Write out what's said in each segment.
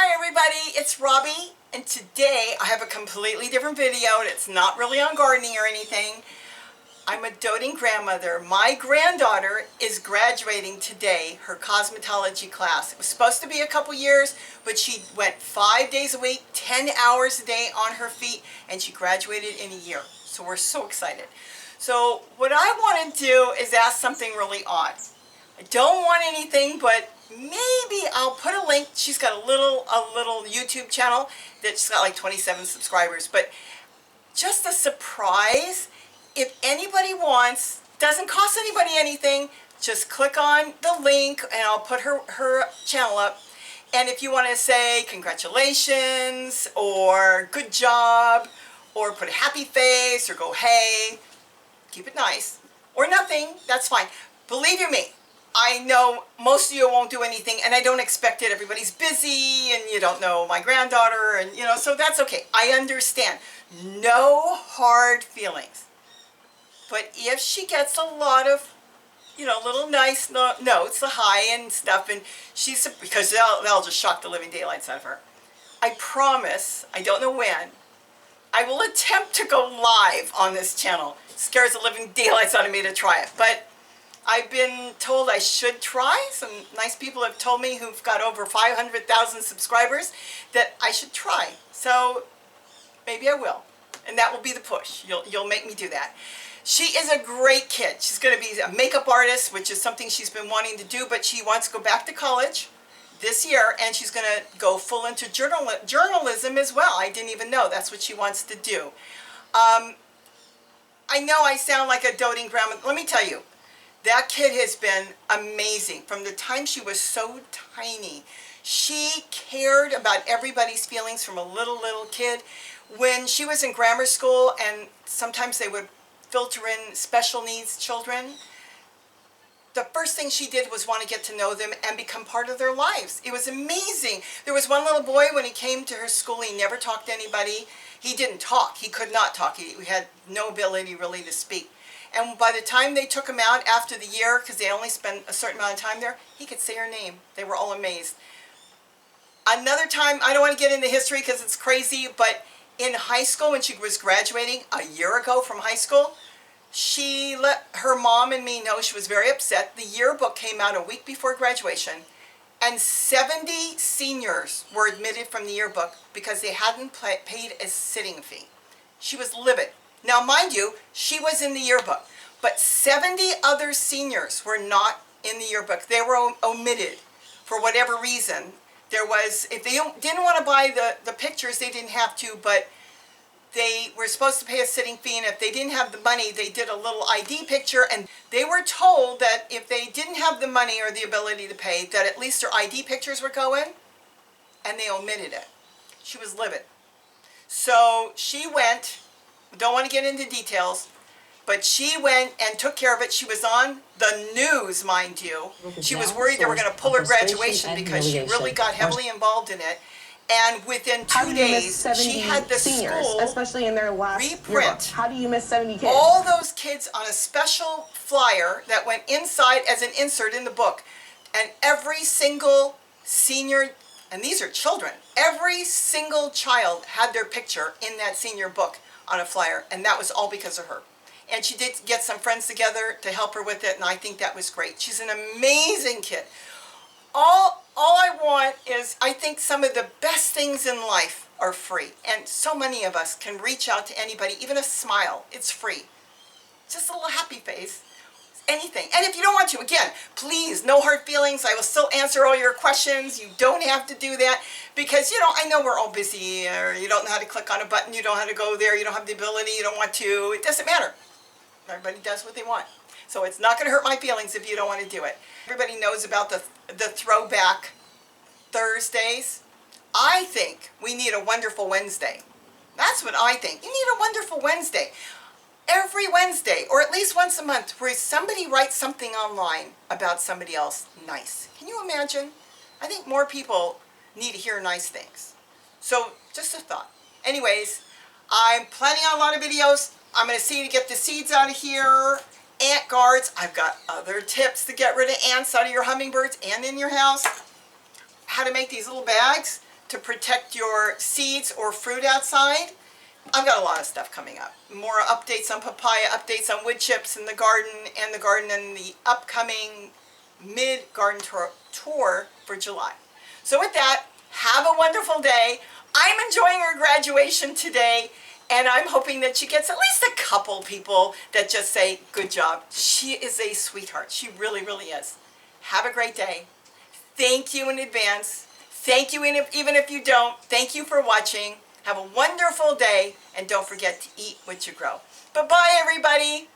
Hi everybody, it's Robbie, and today I have a completely different video, and it's not really on gardening or anything. I'm a doting grandmother. My granddaughter is graduating today, her cosmetology class. It was supposed to be a couple years, but she went 5 days a week, 10 hours a day on her feet, and she graduated in a year. So we're so excited. So what I want to do is ask something really odd. I don't want anything, but maybe I'll put a link. She's got a little YouTube channel that's got like 27 subscribers, but just a surprise. If anybody wants, doesn't cost anybody anything, just click on the link and I'll put her channel up. And if you want to say congratulations or good job or put a happy face or go hey, keep it nice, or nothing, that's fine. Believe you me, I know most of you won't do anything, and I don't expect it. Everybody's busy and you don't know my granddaughter, and so that's okay. I understand. No hard feelings. But if she gets a lot of, little nice notes, the hi and stuff, and because they'll just shock the living daylights out of her. I promise, I don't know when, I will attempt to go live on this channel. It scares the living daylights out of me to try it, but I've been told I should try. Some nice people have told me who've got over 500,000 subscribers that I should try. So maybe I will. And that will be the push. You'll make me do that. She is a great kid. She's going to be a makeup artist, which is something she's been wanting to do, but she wants to go back to college this year, and she's going to go full into journalism as well. I didn't even know that's what she wants to do. I know I sound like a doting grandma. Let me tell you, that kid has been amazing. From the time she was so tiny, she cared about everybody's feelings from a little kid. When she was in grammar school, and sometimes they would filter in special needs children, the first thing she did was want to get to know them and become part of their lives. It was amazing. There was one little boy, when he came to her school, he never talked to anybody. He didn't talk. He could not talk. He had no ability really to speak. And by the time they took him out after the year, because they only spent a certain amount of time there, he could say her name. They were all amazed. Another time, I don't want to get into history because it's crazy, but in high school, when she was graduating a year ago from high school, she let her mom and me know she was very upset. The yearbook came out a week before graduation, and 70 seniors were admitted from the yearbook because they hadn't paid a sitting fee. She was livid. Now, mind you, she was in the yearbook, but 70 other seniors were not in the yearbook. They were omitted for whatever reason. There was, if they didn't want to buy the pictures, they didn't have to, but they were supposed to pay a sitting fee, and if they didn't have the money, they did a little ID picture, and they were told that if they didn't have the money or the ability to pay, that at least their ID pictures were going, and they omitted it. She was livid. So she went, don't want to get into details, but she went and took care of it. She was on the news, mind you. She was worried they were going to pull her graduation because she really got heavily involved in it. And within 2 days, she had the school especially in their last reprint. How do you miss 70 kids? All those kids on a special flyer that went inside as an insert in the book. And every single senior, and these are children, every single child had their picture in that senior book on a flyer, and that was all because of her. And she did get some friends together to help her with it, and I think that was great. She's an amazing kid. All I want is, I think some of the best things in life are free, and so many of us can reach out to anybody, even a smile, it's free. Just a little happy face, anything. And if you don't want to, again, please, no hard feelings. I will still answer all your questions. You don't have to do that because, I know we're all busy, or you don't know how to click on a button, you don't know how to go there, you don't have the ability, you don't want to. It doesn't matter. Everybody does what they want. So it's not going to hurt my feelings if you don't want to do it. Everybody knows about the throwback Thursdays. I think we need a wonderful Wednesday. That's what I think. You need a wonderful Wednesday. Every Wednesday, or at least once a month, where somebody writes something online about somebody else nice. Can you imagine? I think more people need to hear nice things. So, just a thought. Anyways, I'm planning on a lot of videos. I'm going to see you to get the seeds out of here. Ant guards. I've got other tips to get rid of ants out of your hummingbirds and in your house. How to make these little bags to to protect your seeds or fruit outside. I've got a lot of stuff coming up. More updates on papaya, updates on wood chips in the garden, and the upcoming mid-garden tour for July. So with that, have a wonderful day. I'm enjoying her graduation today, and I'm hoping that she gets at least a couple people that just say, good job. She is a sweetheart. She really, really is. Have a great day. Thank you in advance. Thank you even if you don't. Thank you for watching. Have a wonderful day, and don't forget to eat what you grow. Bye-bye, everybody.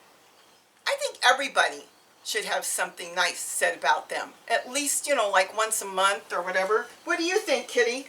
I think everybody should have something nice said about them. At least, like once a month or whatever. What do you think, Kitty?